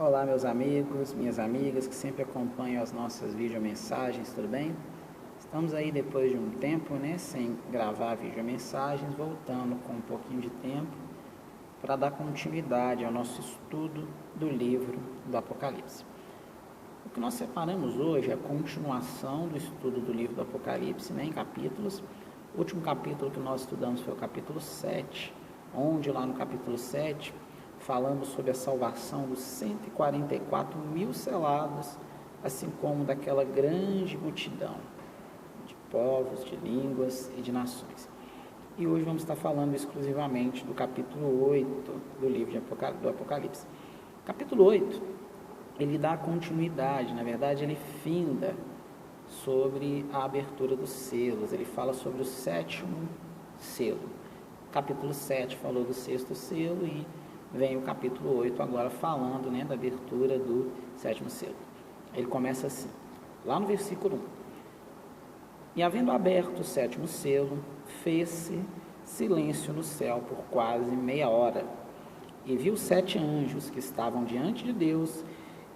Olá, meus amigos, minhas amigas que sempre acompanham as nossas videomensagens, tudo bem? Estamos aí depois de um tempo, sem gravar videomensagens, voltando com um pouquinho de tempo para dar continuidade ao nosso estudo do livro do Apocalipse. O que nós separamos hoje é a continuação do estudo do livro do Apocalipse, em capítulos. O último capítulo que nós estudamos foi o capítulo 7, onde lá no capítulo 7 falamos sobre a salvação dos 144 mil selados, assim como daquela grande multidão de povos, de línguas e de nações. E hoje vamos estar falando exclusivamente do capítulo 8 do livro do Apocalipse. Capítulo 8, ele dá continuidade, na verdade ele finda sobre a abertura dos selos, ele fala sobre o sétimo selo. Capítulo 7 falou do sexto selo e vem o capítulo 8 agora falando da abertura do sétimo selo. Ele começa assim, lá no versículo 1. E havendo aberto o sétimo selo, fez-se silêncio no céu por quase meia hora. E viu 7 anjos que estavam diante de Deus,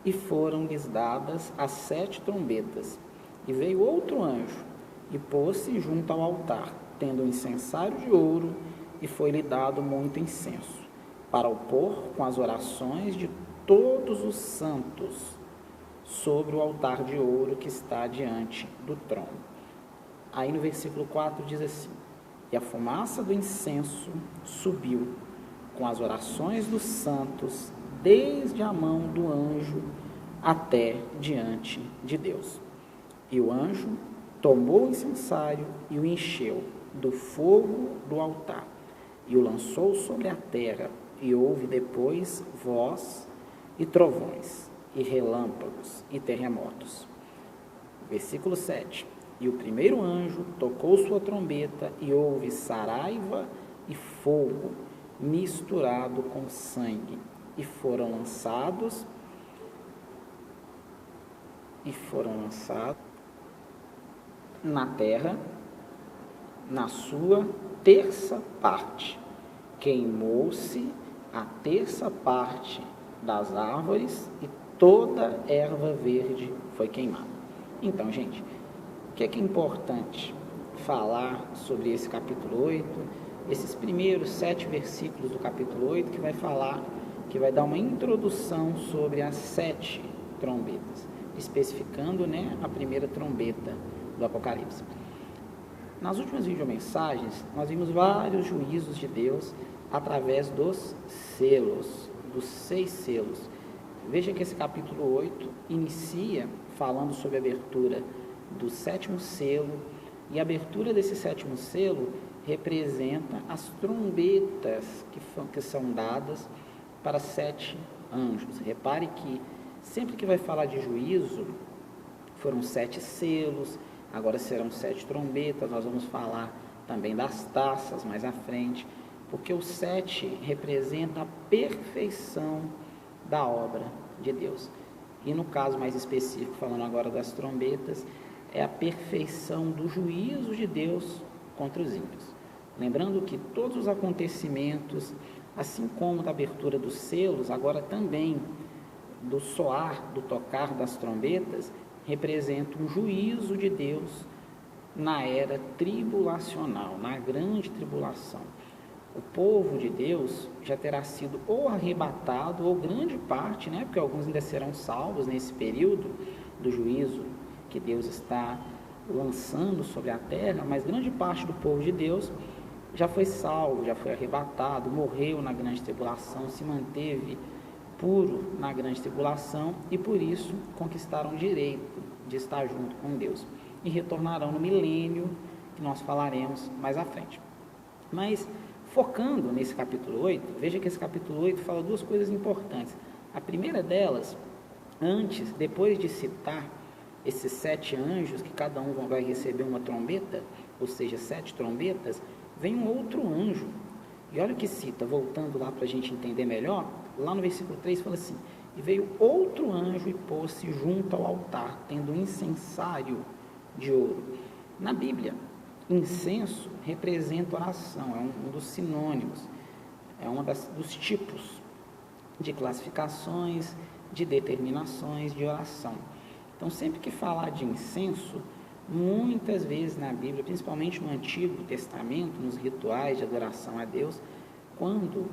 e foram-lhes dadas as 7 trombetas. E veio outro anjo, e pôs-se junto ao altar, tendo um incensário de ouro, e foi-lhe dado muito incenso, para o pôr com as orações de todos os santos sobre o altar de ouro que está diante do trono. Aí no versículo 4 diz assim: e a fumaça do incenso subiu com as orações dos santos desde a mão do anjo até diante de Deus. E o anjo tomou o incensário e o encheu do fogo do altar e o lançou sobre a terra. E houve depois voz e trovões, e relâmpagos e terremotos. Versículo 7. E o primeiro anjo tocou sua trombeta, e houve saraiva e fogo misturado com sangue, e foram lançados na terra, na sua terça parte. Queimou-se a terça parte das árvores e toda erva verde foi queimada. Então, gente, o que é importante falar sobre esse capítulo 8? Esses primeiros 7 versículos do capítulo 8 que vai dar uma introdução sobre as 7 trombetas, especificando a primeira trombeta do Apocalipse. Nas últimas videomensagens, nós vimos vários juízos de Deus através dos selos, dos 6 selos. Veja que esse capítulo 8 inicia falando sobre a abertura do 7º selo, e a abertura desse 7º selo representa as trombetas que são dadas para 7 anjos. Repare que sempre que vai falar de juízo, foram 7 selos, agora serão 7 trombetas. Nós vamos falar também das taças mais à frente, porque o 7 representa a perfeição da obra de Deus. E no caso mais específico, falando agora das trombetas, é a perfeição do juízo de Deus contra os ímpios. Lembrando que todos os acontecimentos, assim como da abertura dos selos, agora também do soar, do tocar das trombetas, representa um juízo de Deus na era tribulacional, na grande tribulação. O povo de Deus já terá sido ou arrebatado, ou grande parte, porque alguns ainda serão salvos nesse período do juízo que Deus está lançando sobre a terra, mas grande parte do povo de Deus já foi salvo, já foi arrebatado, morreu na grande tribulação, se manteve puro na grande tribulação e por isso conquistaram o direito de estar junto com Deus e retornarão no milênio, que nós falaremos mais à frente. Mas focando nesse capítulo 8, veja que esse capítulo 8 fala 2 coisas importantes. A primeira delas, depois de citar esses 7 anjos, que cada um vai receber uma trombeta, ou seja, 7 trombetas, vem um outro anjo. E olha o que cita, voltando lá para a gente entender melhor, lá no versículo 3 fala assim: e veio outro anjo e pôs-se junto ao altar, tendo um incensário de ouro. Na Bíblia, incenso representa oração, é um dos sinônimos, é dos tipos de classificações de determinações de oração. Então, sempre que falar de incenso, muitas vezes na Bíblia, principalmente no Antigo Testamento, nos rituais de adoração a Deus, quando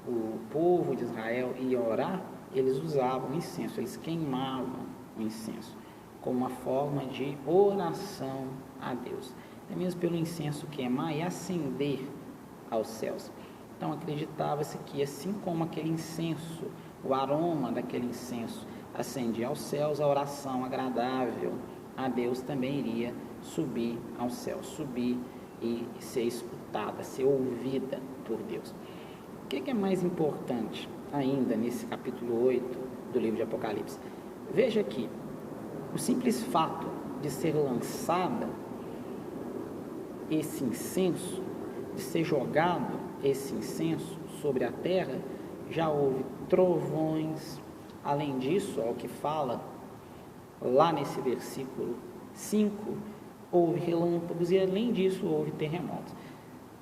o povo de Israel ia orar, eles usavam incenso, eles queimavam o incenso como uma forma de oração a Deus. Até mesmo pelo incenso queimar e acender aos céus. Então acreditava-se que assim como aquele incenso, o aroma daquele incenso acendia aos céus, a oração agradável a Deus também iria subir aos céus, subir e ser escutada, ser ouvida por Deus. O que é mais importante ainda nesse capítulo 8 do livro de Apocalipse? Veja aqui, o simples fato de ser lançada esse incenso, de ser jogado esse incenso sobre a terra, já houve trovões. Além disso, ao que fala lá nesse versículo 5, houve relâmpagos e além disso houve terremotos.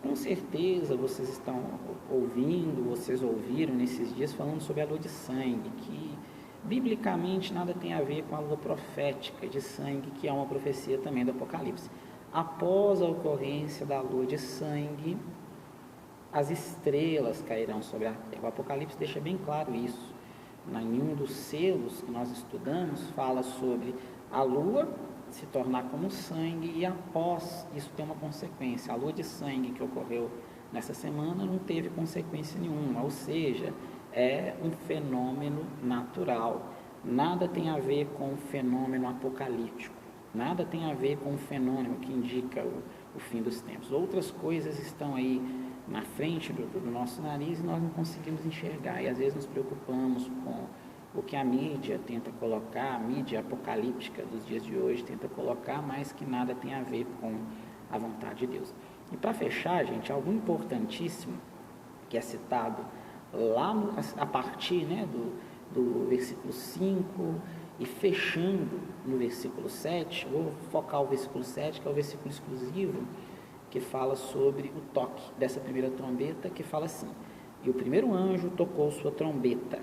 Com certeza vocês estão ouvindo, vocês ouviram nesses dias falando sobre a lua de sangue, que biblicamente nada tem a ver com a lua profética de sangue, que é uma profecia também do Apocalipse. Após a ocorrência da lua de sangue, as estrelas cairão sobre a terra. O Apocalipse deixa bem claro isso. Em um dos selos que nós estudamos, fala sobre a lua se tornar como sangue e após isso ter uma consequência. A lua de sangue que ocorreu nessa semana não teve consequência nenhuma, ou seja, é um fenômeno natural. Nada tem a ver com o fenômeno apocalíptico. Nada tem a ver com o fenômeno que indica o fim dos tempos. Outras coisas estão aí na frente do nosso nariz e nós não conseguimos enxergar. E às vezes nos preocupamos com o que a mídia tenta colocar, a mídia apocalíptica dos dias de hoje tenta colocar, mas que nada tem a ver com a vontade de Deus. E para fechar, gente, algo importantíssimo que é citado lá a partir do versículo 5 e fechando no versículo 7, vou focar o versículo 7, que é o versículo exclusivo, que fala sobre o toque dessa primeira trombeta, que fala assim: e o primeiro anjo tocou sua trombeta,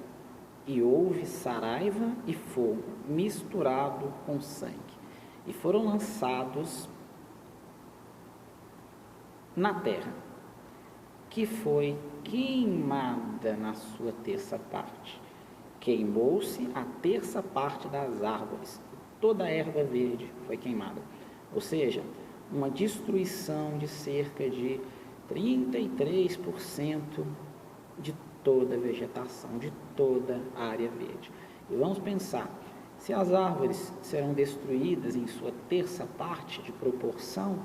e houve saraiva e fogo misturado com sangue, e foram lançados na terra, que foi queimada na sua terça parte. Queimou-se a terça parte das árvores, toda a erva verde foi queimada. Ou seja, uma destruição de cerca de 33% de toda a vegetação, de toda a área verde. E vamos pensar, se as árvores serão destruídas em sua terça parte de proporção,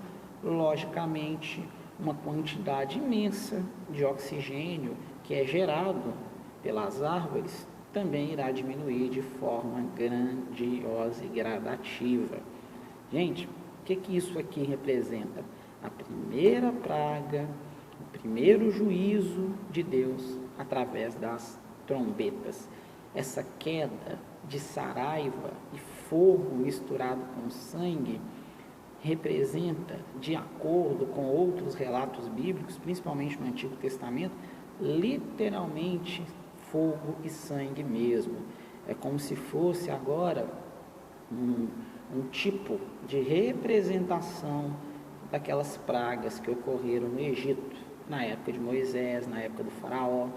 logicamente uma quantidade imensa de oxigênio que é gerado pelas árvores também irá diminuir de forma grandiosa e gradativa. Gente, o que isso aqui representa? A primeira praga, o primeiro juízo de Deus através das trombetas. Essa queda de saraiva e fogo misturado com sangue representa, de acordo com outros relatos bíblicos, principalmente no Antigo Testamento, literalmente fogo e sangue mesmo. É como se fosse agora um tipo de representação daquelas pragas que ocorreram no Egito, na época de Moisés, na época do faraó,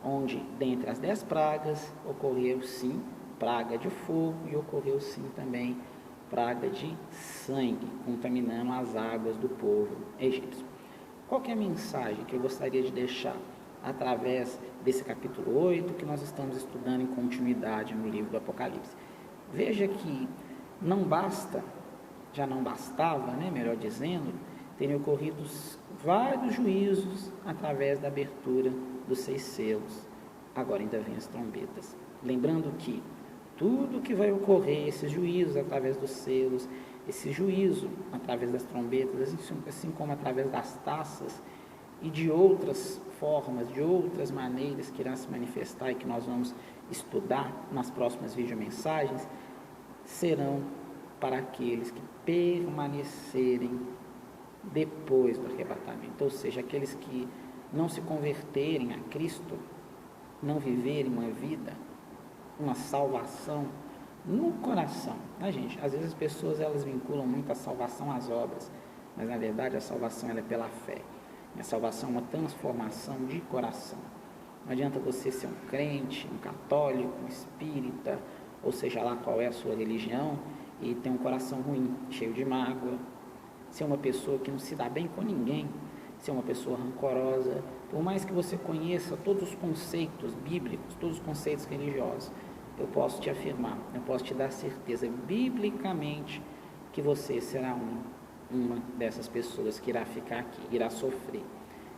onde dentre as 10 pragas ocorreu sim praga de fogo e ocorreu sim também praga de sangue, contaminando as águas do povo egípcio. Qual que é a mensagem que eu gostaria de deixar através desse capítulo 8 que nós estamos estudando em continuidade no livro do Apocalipse? Veja que não basta, já não bastava, melhor dizendo, terem ocorrido vários juízos através da abertura dos 6 selos. Agora ainda vem as trombetas. Lembrando que tudo que vai ocorrer, esses juízos através dos selos, esse juízo através das trombetas, assim como através das taças e de outras formas, de outras maneiras que irá se manifestar e que nós vamos estudar nas próximas videomensagens, serão para aqueles que permanecerem depois do arrebatamento, ou seja, aqueles que não se converterem a Cristo, não viverem uma vida uma salvação no coração, né, gente? Às vezes as pessoas elas vinculam muito a salvação às obras, mas na verdade a salvação ela é pela fé. A salvação é uma transformação de coração. Não adianta você ser um crente, um católico, um espírita, ou seja lá qual é a sua religião, e ter um coração ruim, cheio de mágoa, ser uma pessoa que não se dá bem com ninguém, ser uma pessoa rancorosa. Por mais que você conheça todos os conceitos bíblicos, todos os conceitos religiosos, eu posso te afirmar, eu posso te dar certeza biblicamente que você será uma dessas pessoas que irá ficar aqui, irá sofrer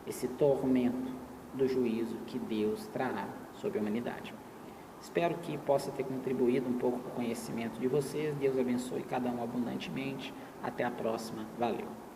esse tormento do juízo que Deus trará sobre a humanidade. Espero que possa ter contribuído um pouco com o conhecimento de vocês. Deus abençoe cada um abundantemente. Até a próxima. Valeu!